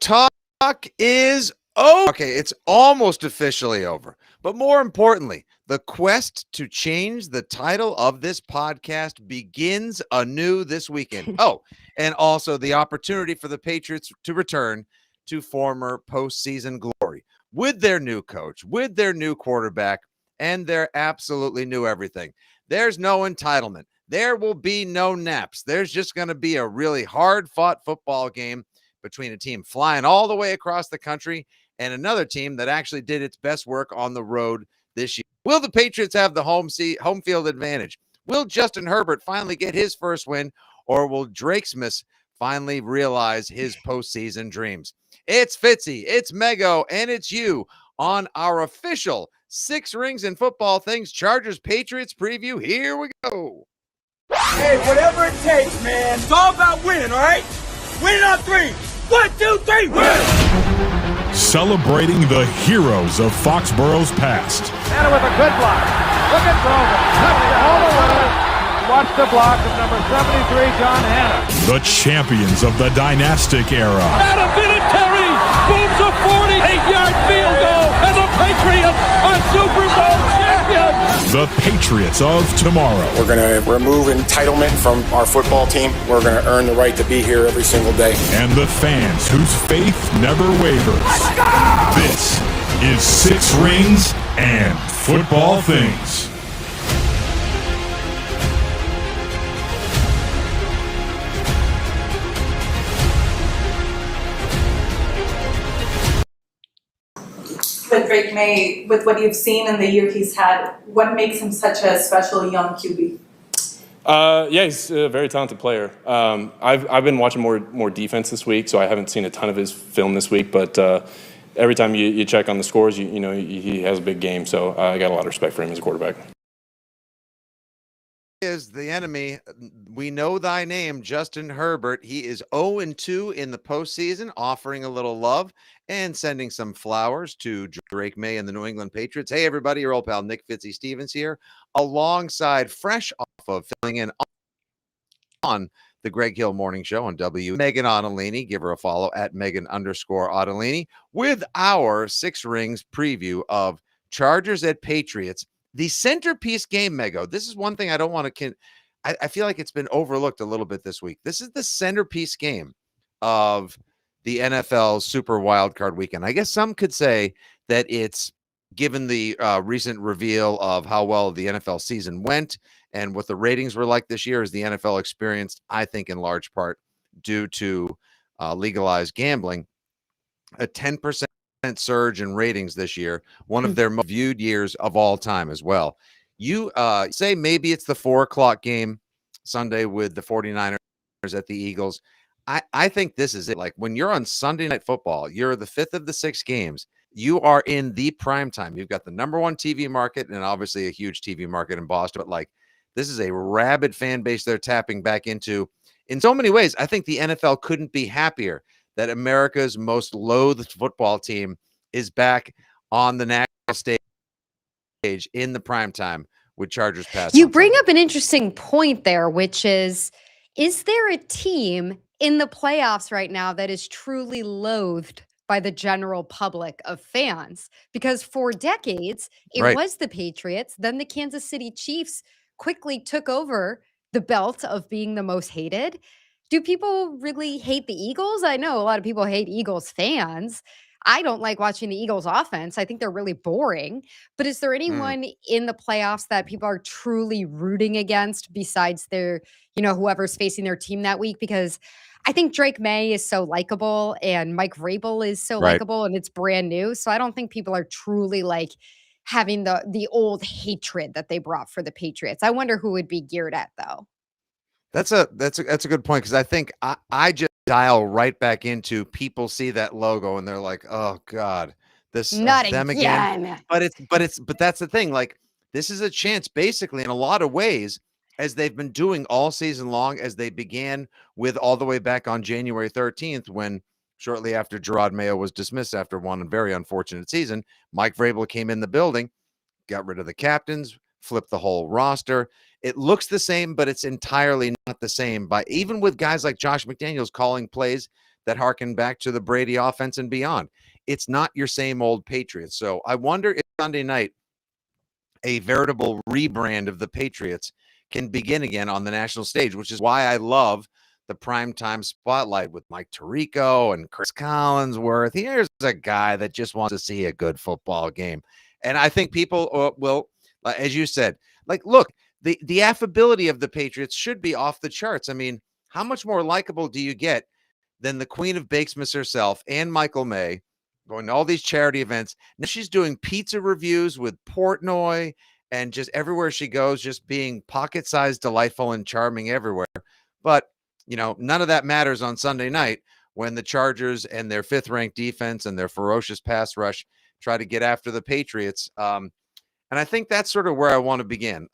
talk is over. Okay, it's almost officially over. But more importantly, the quest to change the title of this podcast begins anew this weekend. Oh, and also the opportunity for the Patriots to return to former postseason glory with their new coach, with their new quarterback, and their absolutely new everything. There's no entitlement. There will be no naps. There's just going to be a really hard-fought football game between a team flying all the way across the country and another team that actually did its best work on the road this year. Will the Patriots have the home field advantage? Will Justin Herbert finally get his first win, or will Drake Smith finally realize his postseason dreams? It's Fitzy, it's Mego, and it's you on our official Six Rings and Football Things Chargers Patriots preview. Here we go. Hey, whatever it takes, man. It's all about winning, all right? Win on three. 1, 2, 3, win! Celebrating the heroes of Foxborough's past. And with a good block. Look at Grover. All the way. Watch the block of number 73, John Hanna. The champions of the dynastic era. Adam Vinatieri booms a 48-yard field goal, and the Patriots are Super Bowl champions. The Patriots of tomorrow. We're going to remove entitlement from our football team. We're going to earn the right to be here every single day. And the fans whose faith never wavers. This is Six Rings and Football Things. With Drake May, with what you've seen in the year he's had, what makes him such a special young QB? Yeah, he's a very talented player. I've been watching more defense this week, so I haven't seen a ton of his film this week. But every time you check on the scores, you know he has a big game. So I got a lot of respect for him as a quarterback. Is the enemy. We know thy name, Justin Herbert. He is 0-2 in the postseason, offering a little love and sending some flowers to Drake May and the New England Patriots. Hey, everybody, your old pal Nick Fitzy Stevens here, alongside fresh off of filling in on the Greg Hill Morning Show on W. Megan Ottolini. Give her a follow at Megan_Ottolini with our Six Rings preview of Chargers at Patriots. The centerpiece game, Mego. This is one thing I don't want to. I feel like it's been overlooked a little bit this week. This is the centerpiece game of the NFL Super Wildcard Weekend. I guess some could say that it's, given the recent reveal of how well the NFL season went and what the ratings were like this year, as the NFL experienced, I think in large part due to legalized gambling, a 10% surge in ratings this year, one of their most viewed years of all time as well. You say maybe it's the 4:00 game Sunday with the 49ers at the Eagles. I think this is it. Like, when you're on Sunday Night Football, you're the fifth of the 6 games. You are in the prime time. You've got the #1 TV market and obviously a huge TV market in Boston. But like, this is a rabid fan base they're tapping back into. In so many ways, I think the NFL couldn't be happier that America's most loathed football team is back on the national stage in the prime time with Chargers Pass. You bring up an interesting point there, which is there a team in the playoffs right now that is truly loathed by the general public of fans? Because for decades, it was the Patriots. Then the Kansas City Chiefs quickly took over the belt of being the most hated. Do people really hate the Eagles? I know a lot of people hate Eagles fans. I don't like watching the Eagles offense. I think they're really boring. But is there anyone in the playoffs that people are truly rooting against besides their, whoever's facing their team that week? Because I think Drake May is so likable and Mike Vrabel is so likable, and it's brand new. So I don't think people are truly like having the old hatred that they brought for the Patriots. I wonder who would be geared at, though. That's a good point, because I think I just dial right back into, people see that logo and they're like, oh God, this not them again. But that's the thing. Like, this is a chance, basically, in a lot of ways, as they've been doing all season long, as they began with all the way back on January 13th, when shortly after Gerard Mayo was dismissed after one very unfortunate season, Mike Vrabel came in the building, got rid of the captains, flipped the whole roster. It looks the same, but it's entirely not the same. Even with guys like Josh McDaniels calling plays that harken back to the Brady offense and beyond. It's not your same old Patriots. So I wonder if Sunday night a veritable rebrand of the Patriots can begin again on the national stage, which is why I love the primetime spotlight with Mike Tirico and Chris Collinsworth. Here's a guy that just wants to see a good football game. And I think people will, as you said, like, look, the affability of the Patriots should be off the charts. I mean, how much more likable do you get than the Queen of Bakesmas herself and Michael May going to all these charity events? Now she's doing pizza reviews with Portnoy and just everywhere she goes, just being pocket-sized, delightful, and charming everywhere. But, none of that matters on Sunday night when the Chargers and their fifth-ranked defense and their ferocious pass rush try to get after the Patriots. And I think that's sort of where I want to begin.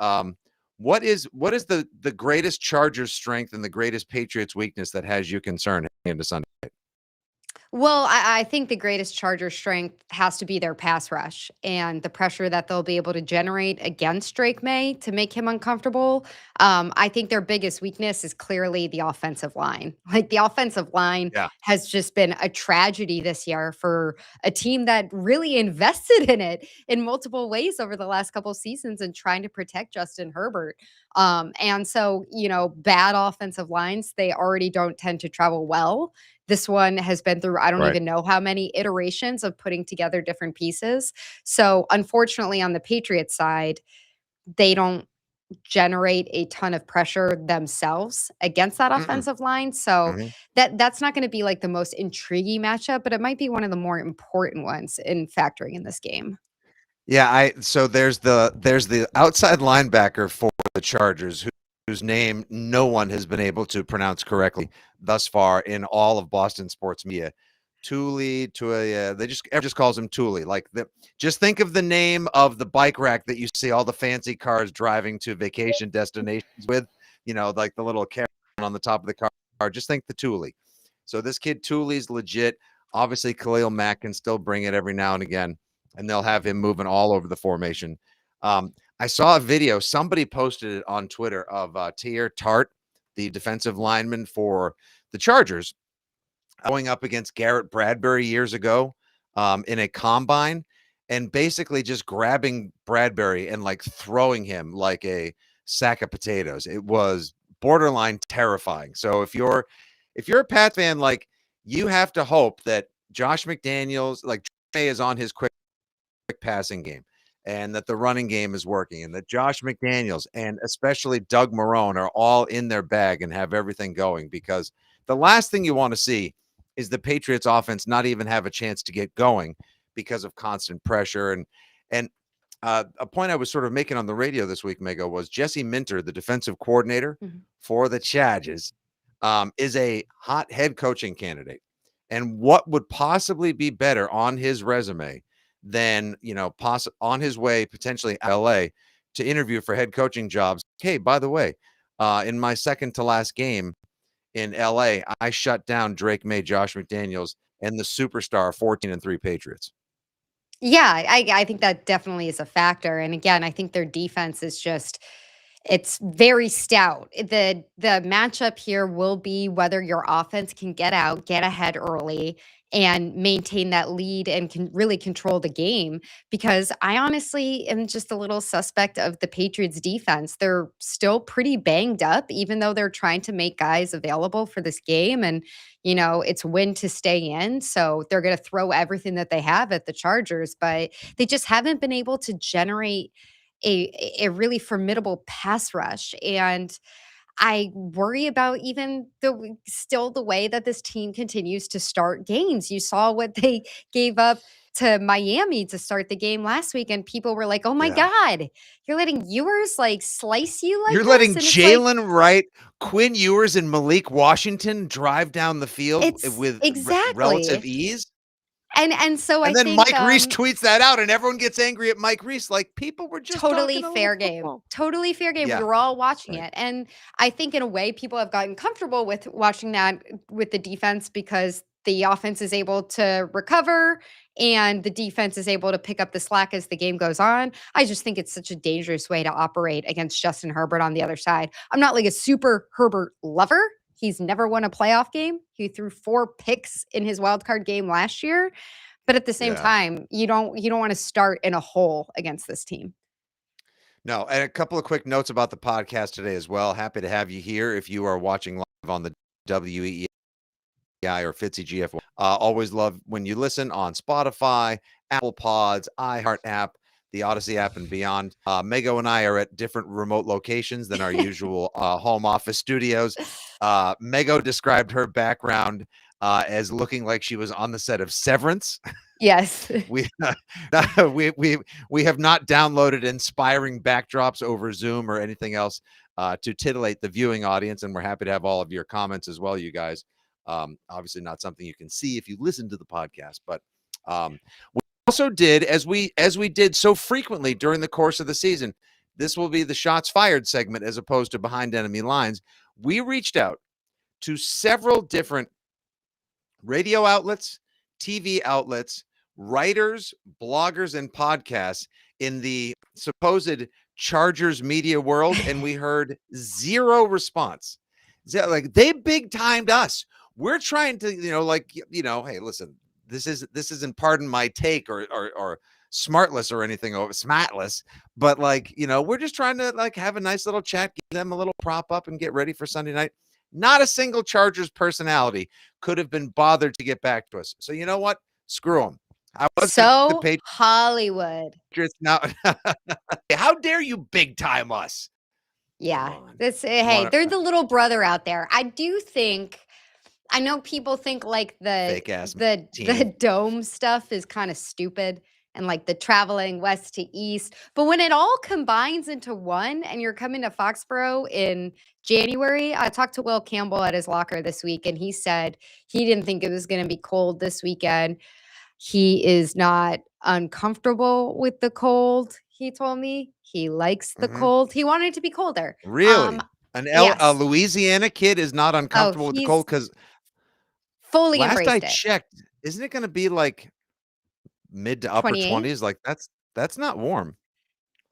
What is the greatest Chargers strength and the greatest Patriots weakness that has you concerned into Sunday? Well, I think the greatest Charger strength has to be their pass rush and the pressure that they'll be able to generate against Drake May to make him uncomfortable. I think their biggest weakness is clearly the offensive line. Like the offensive line Yeah. has just been a tragedy this year for a team that really invested in it in multiple ways over the last couple of seasons and trying to protect Justin Herbert. And so, bad offensive lines, they already don't tend to travel well. This one has been through, I don't Right. even know how many iterations of putting together different pieces. So, unfortunately, on the Patriots side, they don't generate a ton of pressure themselves against that Mm-mm. offensive line. So, Mhm. that's not going to be like the most intriguing matchup, but it might be one of the more important ones in factoring in this game. Yeah, so there's the outside linebacker for the Chargers whose name no one has been able to pronounce correctly thus far in all of Boston sports media. Tuli, they everyone just calls him Tuli. Just think of the name of the bike rack that you see all the fancy cars driving to vacation destinations with, like the little camera on the top of the car. Just think the Tuli. So this kid Tuli's legit. Obviously, Khalil Mack can still bring it every now and again, and they'll have him moving all over the formation. I saw a video. Somebody posted it on Twitter of Tier Tart, the defensive lineman for the Chargers, going up against Garrett Bradbury years ago in a combine and basically just grabbing Bradbury and like throwing him like a sack of potatoes. It was borderline terrifying. So if you're a Pat fan, like, you have to hope that Josh McDaniels, like, Trey is on his quick passing game and that the running game is working and that Josh McDaniels and especially Doug Marrone are all in their bag and have everything going, because the last thing you want to see is the Patriots offense not even have a chance to get going because of constant pressure. And a point I was sort of making on the radio this week, Mego, was Jesse Minter, the defensive coordinator Mhm. for the Chargers, is a hot head coaching candidate. And what would possibly be better on his resume than, on his way potentially to LA to interview for head coaching jobs? Hey, by the way, in my second to last game in LA, I shut down Drake May, Josh McDaniels, and the superstar 14-3 Patriots. Yeah, I think that definitely is a factor. And again, I think their defense is just it's very stout. The matchup here will be whether your offense can get out, get ahead early, and maintain that lead and can really control the game. Because I honestly am just a little suspect of the Patriots defense. They're still pretty banged up, even though they're trying to make guys available for this game. And, it's win to stay in. So they're going to throw everything that they have at the Chargers, but they just haven't been able to generate a really formidable pass rush. And I worry about even the way that this team continues to start games. You saw what they gave up to Miami to start the game last week, and people were like, "Oh my Yeah. God, you're letting Ewers like slice you like You're this?" letting And it's like, Jalen Wright, Quinn Ewers, and Malik Washington drive down the field it's with relative exactly. ease. And so I And then think Mike Reese tweets that out, and everyone gets angry at Mike Reese. Like, people were just totally talking a little fair game. football. Totally fair game. We Yeah, were all watching right. it. And I think in a way people have gotten comfortable with watching that with the defense because the offense is able to recover and the defense is able to pick up the slack as the game goes on. I just think it's such a dangerous way to operate against Justin Herbert on the other side. I'm not like a super Herbert lover, He's never won a playoff game. He threw 4 picks in his wild card game last year. But at the same Yeah. time, you don't want to start in a hole against this team. No, and a couple of quick notes about the podcast today as well. Happy to have you here if you are watching live on the WEEI or Fitzy GF1. Always love when you listen on Spotify, Apple Pods, iHeart app, the Odyssey app, and beyond. Mego and I are at different remote locations than our usual home office studios. Mego described her background as looking like she was on the set of Severance. Yes. we have not downloaded inspiring backdrops over Zoom or anything else to titillate the viewing audience, and we're happy to have all of your comments as well, you guys. Obviously not something you can see if you listen to the podcast, but we also did, as we did so frequently during the course of the season, this will be the shots fired segment as opposed to behind enemy lines. We reached out to several different radio outlets, TV outlets, writers, bloggers, and podcasts in the supposed Chargers media world, and we heard zero response. Like, they big timed us. We're trying to, hey, listen, this isn't pardon my take or smartless or anything over smartless, but we're just trying to have a nice little chat, give them a little prop up, and get ready for Sunday night. Not a single Chargers personality could have been bothered to get back to us. So you know what? Screw them. So Hollywood. Now, how dare you big time us? Yeah. Hey, they're the little brother out there. I know people think the dome stuff is kind of stupid and the traveling west to east. But when it all combines into one and you're coming to Foxborough in January, I talked to Will Campbell at his locker this week, and he said he didn't think it was going to be cold this weekend. He is not uncomfortable with the cold. He told me he likes the cold. He wanted it to be colder. Really? Yes. A Louisiana kid is not uncomfortable with the cold because fully last embraced I it. checked, isn't it going to be mid to upper 20s? That's not warm.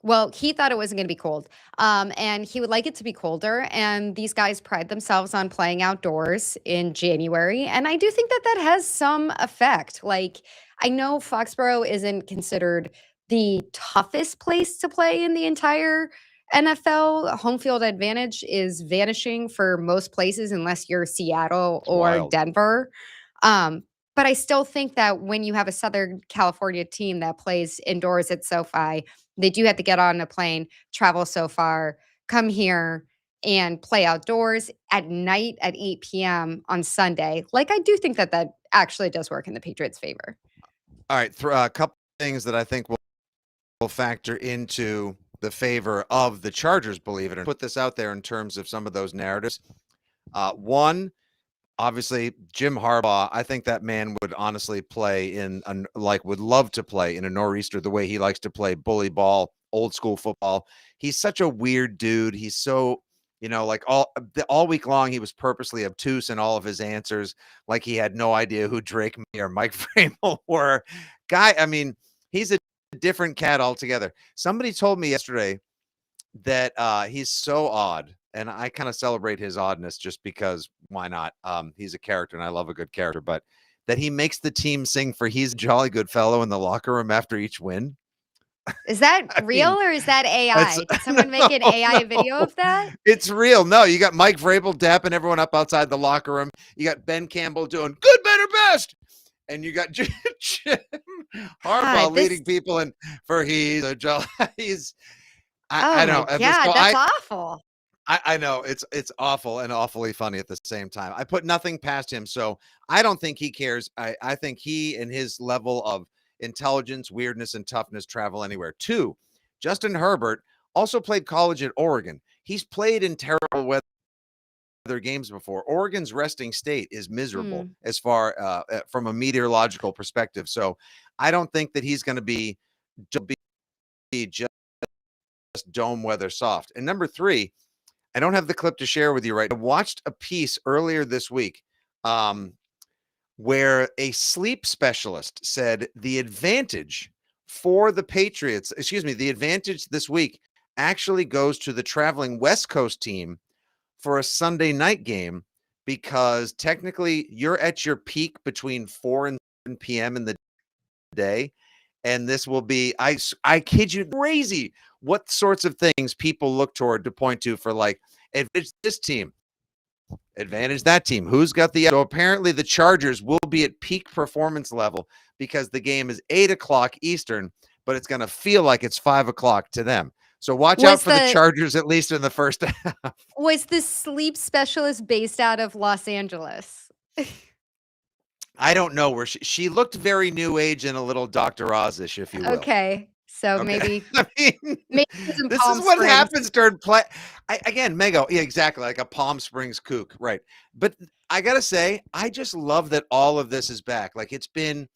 Well, he thought it wasn't going to be cold, and he would like it to be colder. And these guys pride themselves on playing outdoors in January, and I do think that has some effect. I know Foxborough isn't considered the toughest place to play in the entire NFL. Home field advantage is vanishing for most places unless you're Seattle or Denver. But I still think that when you have a Southern California team that plays indoors at SoFi, they do have to get on a plane, travel so far, come here, and play outdoors at night at 8 p.m. on Sunday. I do think that actually does work in the Patriots' favor. All right, a couple things that I think will factor into the favor of the Chargers, believe it or not. Put this out there in terms of some of those narratives. One, obviously, Jim Harbaugh, I think that man would honestly play would love to play in a nor'easter the way he likes to play bully ball, old school football. He's such a weird dude. He's so, all week long, he was purposely obtuse in all of his answers. He had no idea who Drake May or Mike Vrabel were. He's a different cat altogether. Somebody told me yesterday that he's so odd. And I kind of celebrate his oddness just because why not? He's a character and I love a good character, but that he makes the team sing for He's a Jolly Good Fellow in the locker room after each win. Is that real or is that AI? Did someone make an AI video of that? It's real. No, you got Mike Vrabel dapping everyone up outside the locker room. You got Ben Campbell doing good, better, best. And you got Jim Harbaugh leading people in for He's a Jolly. I know. Yeah, that's awful. I know it's awful and awfully funny at the same time. I put nothing past him, so I don't think he cares. I think he and his level of intelligence, weirdness, and toughness travel anywhere. 2, Justin Herbert also played college at Oregon. He's played in terrible weather games before. Oregon's resting state is miserable as far from a meteorological perspective. So I don't think that he's going to be just dome weather soft. And number 3, I don't have the clip to share with you right now. I watched a piece earlier this week where a sleep specialist said the advantage for the Patriots, the advantage this week actually goes to the traveling West Coast team for a Sunday night game because technically you're at your peak between 4 and 7 p.m. in the day. And this will be, I kid you, crazy what sorts of things people look toward to point to for like, advantage this team, advantage that team. Who's got the, so apparently the Chargers will be at peak performance level because the game is 8 o'clock Eastern, but it's going to feel like it's 5 o'clock to them. So watch out for the Chargers, at least in the first half. Was the sleep specialist based out of Los Angeles? I don't know where she looked very new age and a little Dr. Oz-ish, if you will. Okay. So maybe I mean, maybe it was in this Palm is what Springs. happens during play. Again, Mego, yeah, exactly, like a Palm Springs kook, right? But I gotta say, I just love that all of this is back. Like it's been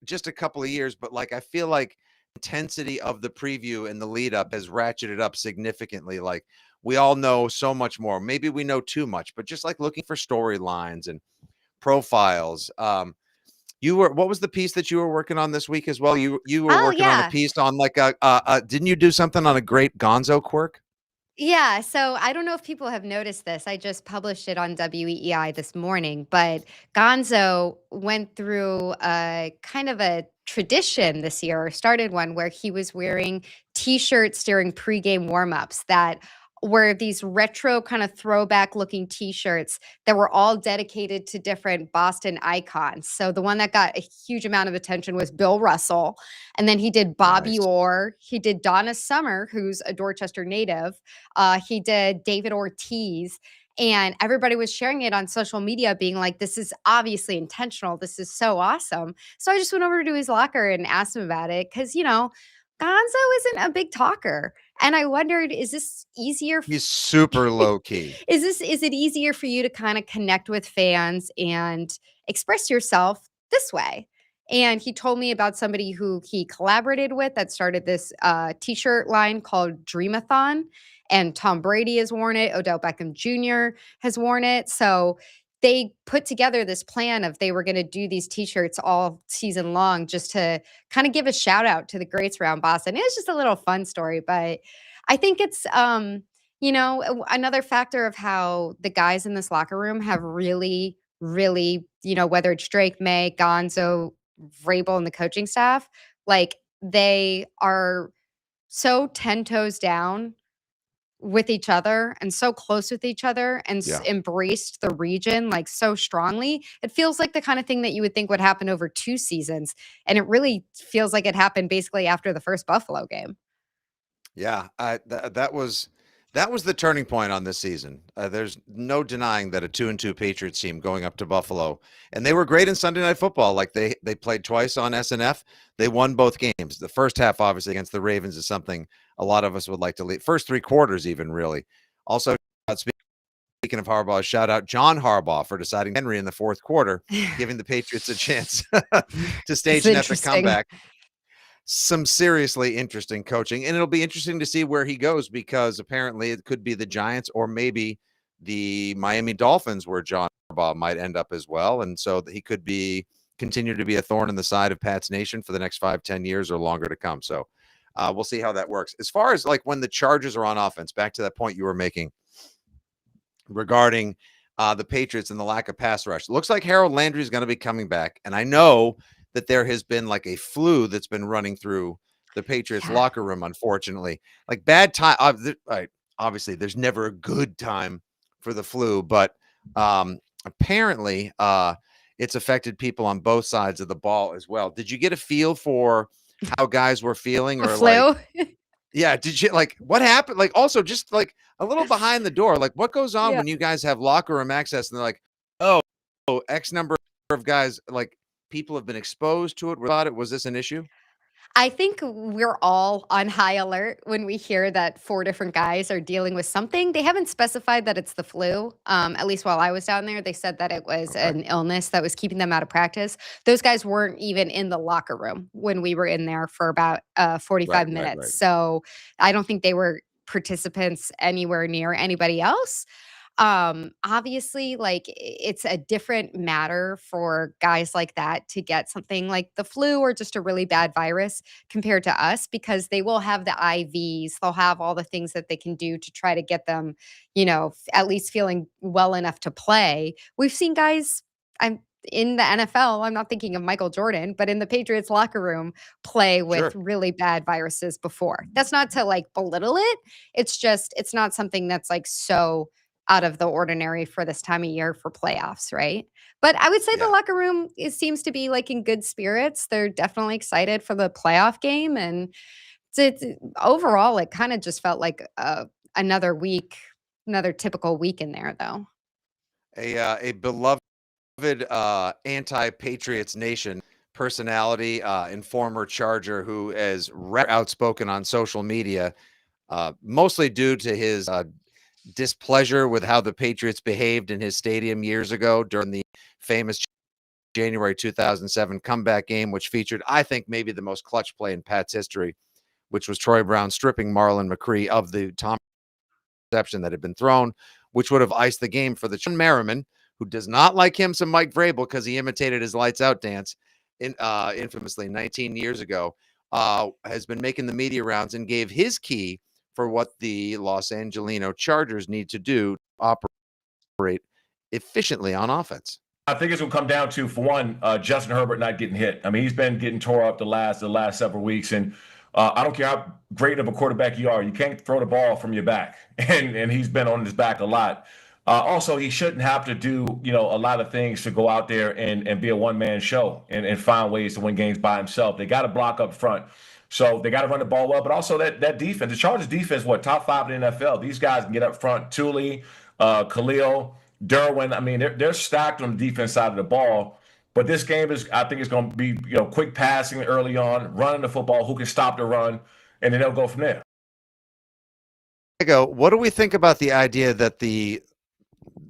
just a couple of years, but like I feel like intensity of the preview and the lead up has ratcheted up significantly. Like we all know so much more. Maybe we know too much, but just like looking for storylines and profiles. What was the piece that you were working on this week as well? You were working on a piece on like didn't you do something on a great Gonzo quirk? Yeah, so I don't know if people have noticed this. I just published it on WEEI this morning, but Gonzo went through a kind of a tradition this year, or started one where he was wearing t-shirts during pregame warmups that were these retro kind of throwback looking t-shirts that were all dedicated to different Boston icons. So the one that got a huge amount of attention was Bill Russell. And then he did Bobby Orr. He did Donna Summer, who's a Dorchester native. He did David Ortiz. And everybody was sharing it on social media, being like, this is obviously intentional. This is so awesome. So I just went over to his locker and asked him about it because, Gonzo isn't a big talker. And I wondered, is this easier? He's super low key. Is it easier for you to kind of connect with fans and express yourself this way? And he told me about somebody who he collaborated with that started this t-shirt line called Dreamathon. And Tom Brady has worn it. Odell Beckham Jr. has worn it. So they put together this plan of they were going to do these t-shirts all season long just to kind of give a shout out to the greats around Boston. It was just a little fun story, but I think it's another factor of how the guys in this locker room have really, really, whether it's Drake May, Gonzo, Vrabel, and the coaching staff, like they are so 10 toes down with each other and so close with each other and embraced the region like so strongly. It feels like the kind of thing that you would think would happen over 2 seasons. And it really feels like it happened basically after the first Buffalo game. Yeah, that was the turning point on this season. There's no denying that a 2-2 Patriots team going up to Buffalo, and they were great in Sunday Night Football. Like they played twice on SNF. They won both games. The first half, obviously, against the Ravens is something a lot of us would like to leave. First 3 quarters, even really. Also, speaking of Harbaugh, shout out John Harbaugh for deciding Henry in the fourth quarter, giving the Patriots a chance to stage an epic comeback. Some seriously interesting coaching, and it'll be interesting to see where he goes because apparently it could be the Giants or maybe the Miami Dolphins where John Harbaugh might end up as well. And so he could continue to be a thorn in the side of Pat's Nation for the next 5-10 years or longer to come. So we'll see how that works. As far as like when the Chargers are on offense, back to that point you were making regarding the Patriots and the lack of pass rush. It looks like Harold Landry is going to be coming back. And I know that there has been like a flu that's been running through the Patriots locker room, unfortunately. Like bad time. Obviously, there's never a good time for the flu, but apparently it's affected people on both sides of the ball as well. Did you get a feel for how guys were feeling or flu? Yeah, did you like what happened? Like also just like a little behind the door, like what goes on when you guys have locker room access and they're like, oh, X number of guys, like people have been exposed to it. About it, was this an issue? I think we're all on high alert when we hear that 4 different guys are dealing with something. They haven't specified that it's the flu. At least while I was down there, they said that it was an illness that was keeping them out of practice. Those guys weren't even in the locker room when we were in there for about 45 minutes. So I don't think they were participants anywhere near anybody else. Obviously, like it's a different matter for guys like that to get something like the flu or just a really bad virus compared to us because they will have the IVs, they'll have all the things that they can do to try to get them, at least feeling well enough to play. We've seen guys, I'm in the NFL, I'm not thinking of Michael Jordan, but in the Patriots locker room play with Sure. really bad viruses before. That's not to like belittle it. It's just it's not something that's like so out of the ordinary for this time of year for playoffs, right? But I would say the Yeah. locker room seems to be like in good spirits. They're definitely excited for the playoff game, and overall, it kind of just felt like another week, another typical week in there, though. A beloved anti-Patriots nation personality and former Charger who is rather outspoken on social media, mostly due to his displeasure with how the Patriots behaved in his stadium years ago during the famous January 2007 comeback game, which featured, I think, maybe the most clutch play in Pat's history, which was Troy Brown stripping Marlon McCree of the Tom interception that had been thrown, which would have iced the game for the John Merriman, who does not like him some Mike Vrabel because he imitated his lights out dance infamously 19 years ago, has been making the media rounds and gave his key for what the Los Angelino Chargers need to do to operate efficiently on offense. I think it's going to come down to, for one, Justin Herbert not getting hit. I mean, he's been getting tore up the last several weeks, and I don't care how great of a quarterback you are, you can't throw the ball from your back, and he's been on his back a lot. Also, he shouldn't have to do a lot of things to go out there and be a one-man show and find ways to win games by himself. They got to block up front. So they got to run the ball well, but also that defense. The Chargers defense, top 5 in the NFL. These guys can get up front. Thule, Khalil, Derwin. I mean, they're stacked on the defense side of the ball. But this game I think it's going to be quick passing early on, running the football, who can stop the run, and then they'll go from there. What do we think about the idea that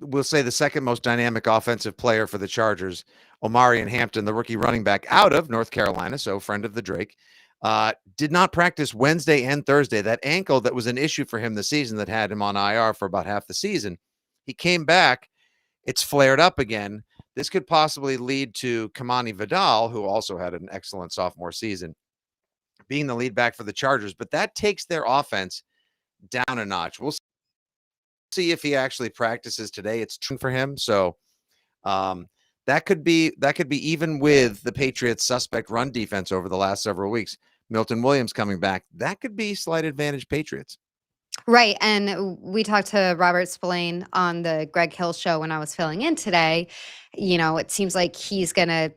we'll say the second most dynamic offensive player for the Chargers, Omarion Hampton, the rookie running back out of North Carolina, so friend of the Drake, did not practice Wednesday and Thursday. That ankle that was an issue for him this season that had him on IR for about half the season. He came back. It's flared up again. This could possibly lead to Kamani Vidal, who also had an excellent sophomore season, being the lead back for the Chargers. But that takes their offense down a notch. We'll see if he actually practices today. It's true for him. So that could be even with the Patriots' suspect run defense over the last several weeks. Milton Williams coming back. That could be slight advantage Patriots. Right. And we talked to Robert Spillane on the Greg Hill show when I was filling in today. It seems like he's going to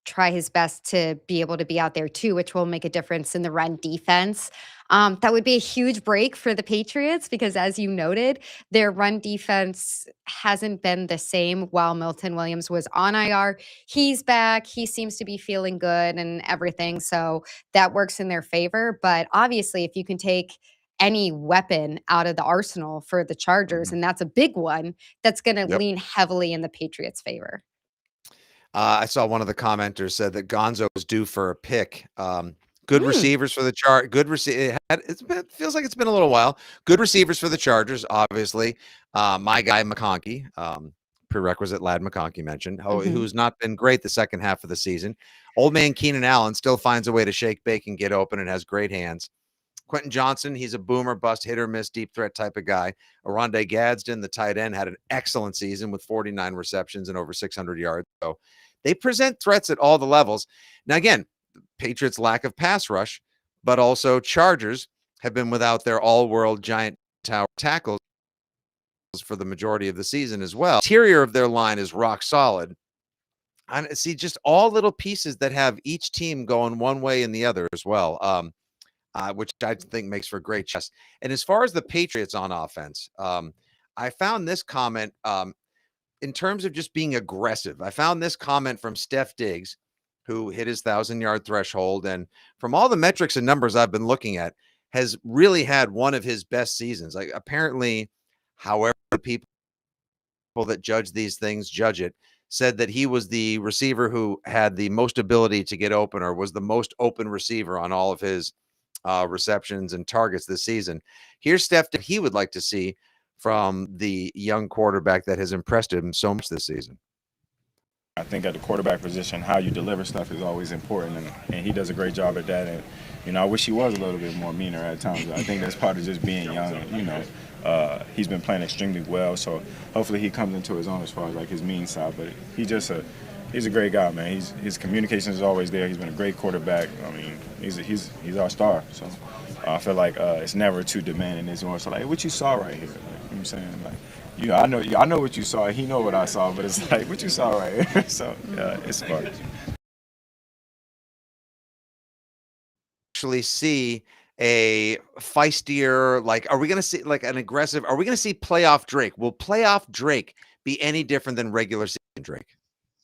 try his best to be able to be out there too, which will make a difference in the run defense. That would be a huge break for the Patriots because, as you noted, their run defense hasn't been the same while Milton Williams was on IR. He's back. He seems to be feeling good and everything. So that works in their favor. But obviously, if you can take any weapon out of the arsenal for the Chargers, and that's a big one, that's going to lean heavily in the Patriots' favor. I saw one of the commenters said that Gonzo was due for a pick. Good receivers for the Chargers. It feels like it's been a little while. Good receivers for the Chargers, obviously. My guy McConkey, prerequisite lad McConkey mentioned, who's not been great the second half of the season. Old man Keenan Allen still finds a way to shake, bake, and get open and has great hands. Quentin Johnson, he's a boomer, bust, hit or miss, deep threat type of guy. Oronde Gadsden, the tight end, had an excellent season with 49 receptions and over 600 yards. So they present threats at all the levels. Now, again, Patriots' lack of pass rush, but also Chargers have been without their all-world giant tower tackles for the majority of the season as well. The interior of their line is rock solid. I see just all little pieces that have each team going one way and the other as well. Which I think makes for great chess. And as far as the Patriots on offense, I found this comment in terms of just being aggressive. I found this comment from Steph Diggs, who hit his 1,000-yard threshold. And from all the metrics and numbers I've been looking at, has really had one of his best seasons. Like apparently, however, people that judge these things judge it, said that he was the receiver who had the most ability to get open or was the most open receiver on all of his receptions and targets this season. Here's Steph that he would like to see from the young quarterback that has impressed him so much this season? I think at the quarterback position, how you deliver stuff is always important, and he does a great job at that. And I wish he was a little bit more meaner at times. I think that's part of just being young. He's been playing extremely well, so hopefully he comes into his own as far as like his mean side. But he's a great guy, man. His communication is always there. He's been a great quarterback. I mean, he's our star. So I feel like it's never too demanding. It's more so like, hey, what you saw right here? Like, you know what I'm saying? Like, I know what you saw. He know what I saw, but it's like what you saw right here. So it's fun. Actually see a feistier, like, are we going to see like an aggressive, are we going to see playoff Drake? Will playoff Drake be any different than regular season Drake?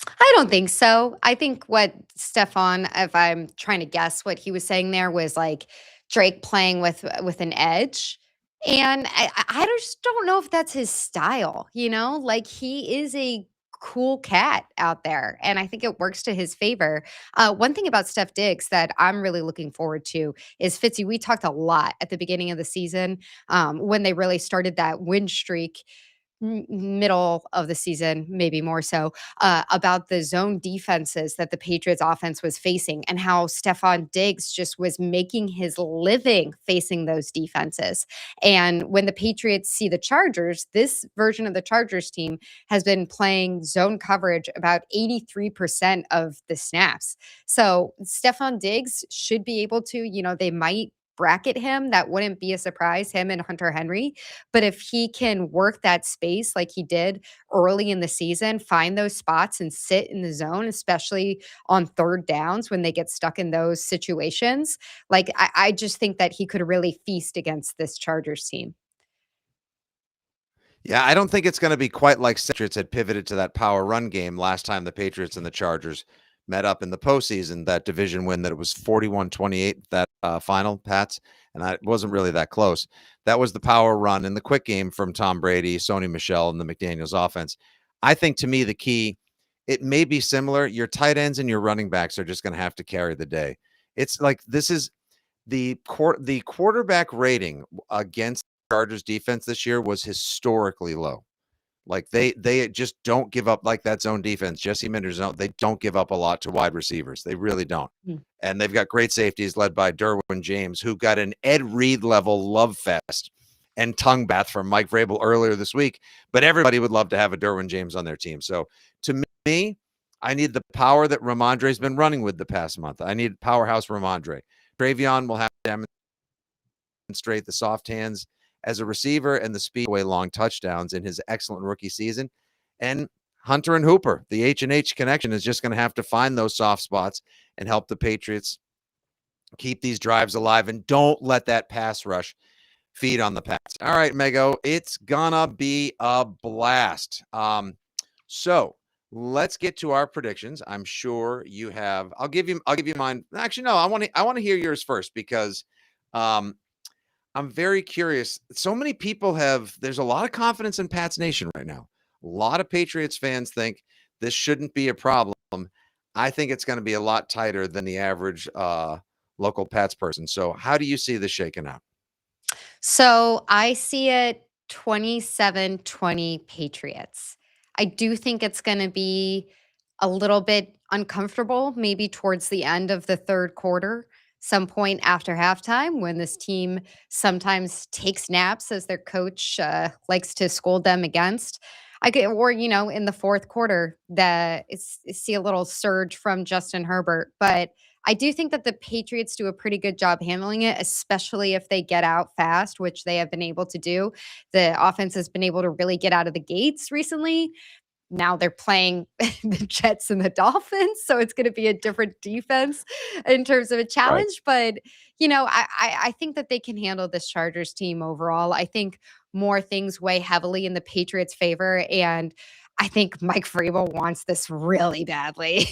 I don't think so. I think what Stefan, if I'm trying to guess what he was saying there, was like Drake playing with an edge. And I just don't know if that's his style, Like he is a cool cat out there, and I think it works to his favor. One thing about Steph Diggs that I'm really looking forward to is Fitzy. We talked a lot at the beginning of the season when they really started that win streak middle of the season, maybe more so, about the zone defenses that the Patriots offense was facing and how Stephon Diggs just was making his living facing those defenses. And when the Patriots see the Chargers, this version of the Chargers team has been playing zone coverage about 83% of the snaps. So Stephon Diggs should be able to, they might bracket him. That wouldn't be a surprise, him and Hunter Henry. But if he can work that space like he did early in the season, find those spots and sit in the zone, especially on third downs when they get stuck in those situations, like I just think that he could really feast against this Chargers team. Yeah, I don't think it's going to be quite like Patriots had pivoted to that power run game last time the Patriots and the Chargers met up in the postseason, that division win that it was 41-28, that final, Pats, and it wasn't really that close. That was the power run and the quick game from Tom Brady, Sony Michel, and the McDaniels offense. I think, to me, the key, it may be similar. Your tight ends and your running backs are just going to have to carry the day. It's like this is the quarterback rating against Chargers defense this year was historically low. Like they just don't give up, like that zone defense. Jesse Minder's zone, they don't give up a lot to wide receivers. They really don't. And they've got great safeties led by Derwin James, who got an Ed Reed level love fest and tongue bath from Mike Vrabel earlier this week. But everybody would love to have a Derwin James on their team. So to me, I need the power that Ramondre's been running with the past month. I need powerhouse Ramondre. Travion will have to demonstrate the soft hands as a receiver and the speed away long touchdowns in his excellent rookie season. And Hunter and Hooper, the H&H connection, is just going to have to find those soft spots and help the Patriots keep these drives alive, and don't let that pass rush feed on the Pats. All right, Mego, it's gonna be a blast. So let's get to our predictions. I'm sure you have. I'll give you mine. Actually, no, I want to hear yours first, because I'm very curious. So many people there's a lot of confidence in Pats Nation right now. A lot of Patriots fans think this shouldn't be a problem. I think it's going to be a lot tighter than the average local Pats person. So how do you see this shaking out? So I see it 27-20 Patriots. I do think it's going to be a little bit uncomfortable, maybe towards the end of the third quarter, some point after halftime, when this team sometimes takes naps, as their coach likes to scold them against. Or in the fourth quarter, see a little surge from Justin Herbert. But I do think that the Patriots do a pretty good job handling it, especially if they get out fast, which they have been able to do. The offense has been able to really get out of the gates recently. Now they're playing the Jets and the Dolphins, so it's going to be a different defense in terms of a challenge. Right. But, I think that they can handle this Chargers team overall. I think more things weigh heavily in the Patriots' favor, and I think Mike Vrabel wants this really badly.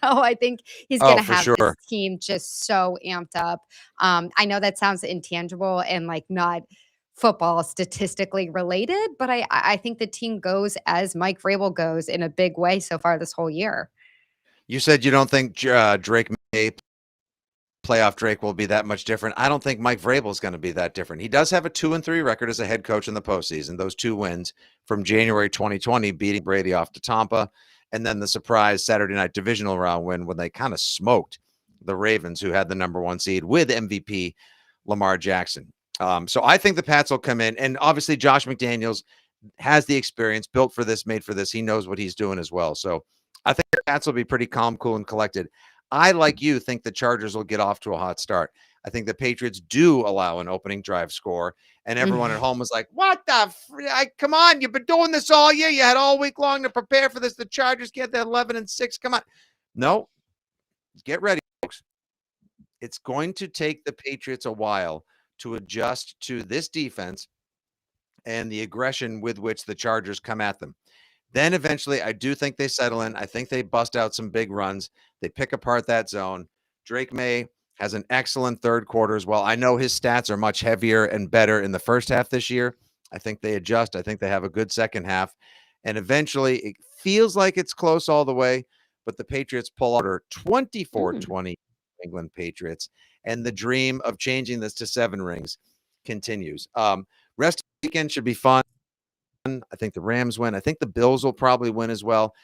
I think he's going to have this team just so amped up. I know that sounds intangible and like not football statistically related, but I think the team goes as Mike Vrabel goes in a big way so far this whole year. You said you don't think Drake may playoff Drake will be that much different. I don't think Mike Vrabel is going to be that different. He does have a 2-3 record as a head coach in the postseason. Those 2 wins from January 2020, beating Brady off to Tampa, and then the surprise Saturday night divisional round win when they kind of smoked the Ravens, who had the number 1 seed with MVP Lamar Jackson. So I think the Pats will come in, and obviously Josh McDaniels has the experience, built for this, made for this. He knows what he's doing as well. So I think the Pats will be pretty calm, cool, and collected. I, like you, think the Chargers will get off to a hot start. I think the Patriots do allow an opening drive score, and everyone at home was like, what the come on, you've been doing this all year. You had all week long to prepare for this. The Chargers get that 11-6. Come on. No, get ready, folks. It's going to take the Patriots a while to adjust to this defense and the aggression with which the Chargers come at them. Then eventually, I do think they settle in. I think they bust out some big runs. They pick apart that zone. Drake May has an excellent third quarter as well. I know his stats are much heavier and better in the first half this year. I think they adjust. I think they have a good second half. And eventually, it feels like it's close all the way, but the Patriots pull out 24-20 England Patriots. And the dream of changing this to 7 rings continues. Rest of the weekend should be fun. I think the Rams win. I think the Bills will probably win as well.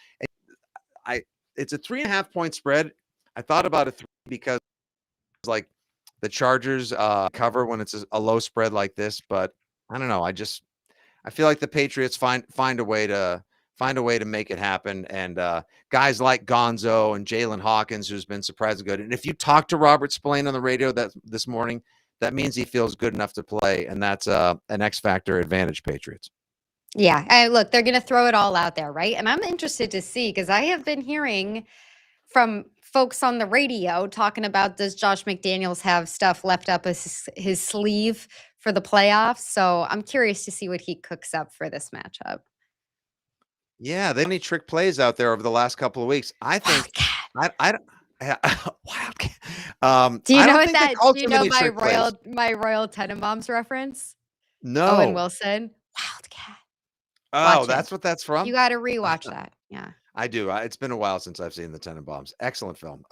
It's a 3.5 point spread. I thought about a 3 because like the Chargers cover when it's a low spread like this, but I don't know. I feel like the Patriots find a way to make it happen. And guys like Gonzo and Jalen Hawkins, who's been surprisingly good. And if you talk to Robert Spillane on the radio this morning, that means he feels good enough to play, and that's an X factor advantage, Patriots. Yeah. Look, they're going to throw it all out there, right? And I'm interested to see, because I have been hearing from folks on the radio talking about, does Josh McDaniels have stuff left up his sleeve for the playoffs? So I'm curious to see what he cooks up for this matchup. Yeah, they have any trick plays out there over the last couple of weeks. I think I don't. Wildcat. Do you I know don't what think that? they call Do you too know many trick plays. my Royal Tenenbaums reference? Owen No. Wilson, Wildcat. Oh, Watch it. that's what that's from? You got to rewatch that. Yeah. I do. It's been a while since I've seen the Tenenbaums. Excellent film.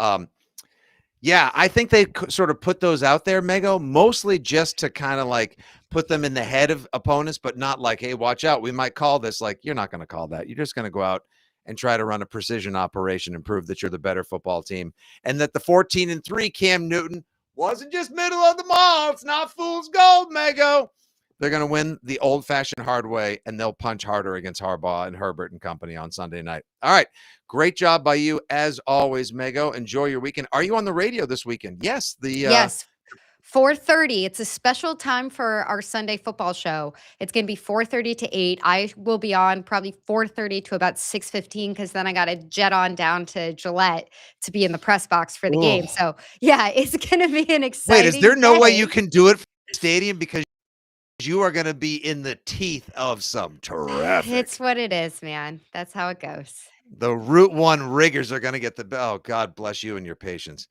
Yeah, I think they sort of put those out there, Mego, mostly just to kind of like put them in the head of opponents, but not like, hey, watch out, we might call this. Like, you're not going to call that. You're just going to go out and try to run a precision operation and prove that you're the better football team. And that the 14-3 Cam Newton wasn't just middle of the mall. It's not fool's gold, Mego. They're going to win the old-fashioned hard way, and they'll punch harder against Harbaugh and Herbert and company on Sunday night. All right. Great job by you, as always, Mego. Enjoy your weekend. Are you on the radio this weekend? Yes. Yes. 4:30. It's a special time for our Sunday football show. It's going to be 4:30 to 8. I will be on probably 4:30 to about 6:15, because then I got to jet on down to Gillette to be in the press box for the game. So, yeah, it's going to be an exciting Wait, is there no way day. you can do it from the stadium, because you are going to be in the teeth of some traffic? It's what it is, man. That's how it goes. The Route 1 riggers are going to get oh, God bless you and your patience.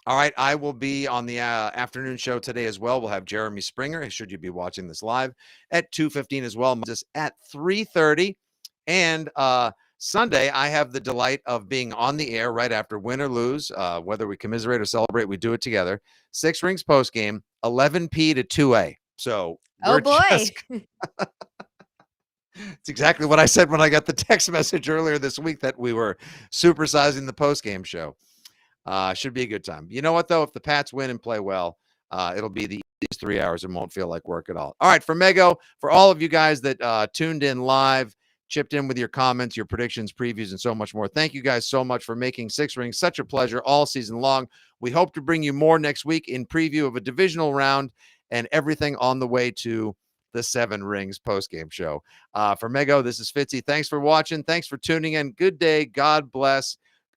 All right, I will be on the afternoon show today as well. We'll have Jeremy Springer, should you be watching this live, at 2:15 as well, just at 3:30. And Sunday, I have the delight of being on the air right after win or lose, whether we commiserate or celebrate, we do it together. 6 Rings post game, 11p to 2a. So Oh, boy. It's exactly what I said when I got the text message earlier this week that we were supersizing the post-game show. Should be a good time. You know what, though? If the Pats win and play well, it'll be these 3 hours and won't feel like work at all. All right, for Mego, for all of you guys that tuned in live, chipped in with your comments, your predictions, previews, and so much more, thank you guys so much for making 6 Rings such a pleasure all season long. We hope to bring you more next week in preview of a divisional round and everything on the way to the 7 Rings post-game show. For Mego, this is Fitzy. Thanks for watching. Thanks for tuning in. Good day. God bless.